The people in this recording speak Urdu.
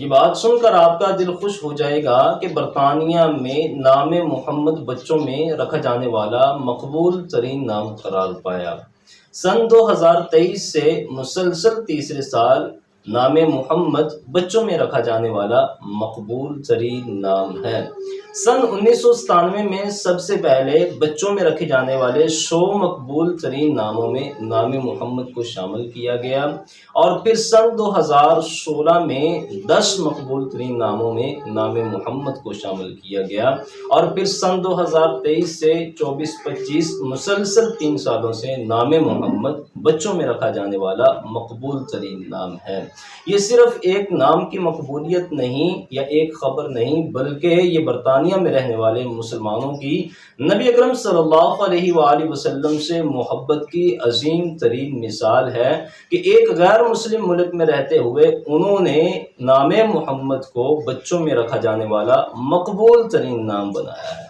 یہ بات سن کر آپ کا دل خوش ہو جائے گا کہ برطانیہ میں نام محمد بچوں میں رکھا جانے والا مقبول ترین نام قرار پایا۔ سن 2023 سے مسلسل تیسرے سال نام محمد بچوں میں رکھا جانے والا مقبول ترین نام ہے۔ سن 1997 میں سب سے پہلے بچوں میں رکھے جانے والے 100 مقبول ترین ناموں میں نام محمد کو شامل کیا گیا، اور پھر سن 2016 میں 10 مقبول ترین ناموں میں نام محمد کو شامل کیا گیا، اور پھر سن 2023 سے 24-25 مسلسل 3 سالوں سے نام محمد بچوں میں رکھا جانے والا مقبول ترین نام ہے۔ یہ صرف ایک نام کی مقبولیت نہیں یا ایک خبر نہیں، بلکہ یہ برطانیہ میں رہنے والے مسلمانوں کی نبی اکرم صلی اللہ علیہ وآلہ وسلم سے محبت کی عظیم ترین مثال ہے کہ ایک غیر مسلم ملک میں رہتے ہوئے انہوں نے نام محمد کو بچوں میں رکھا جانے والا مقبول ترین نام بنایا ہے۔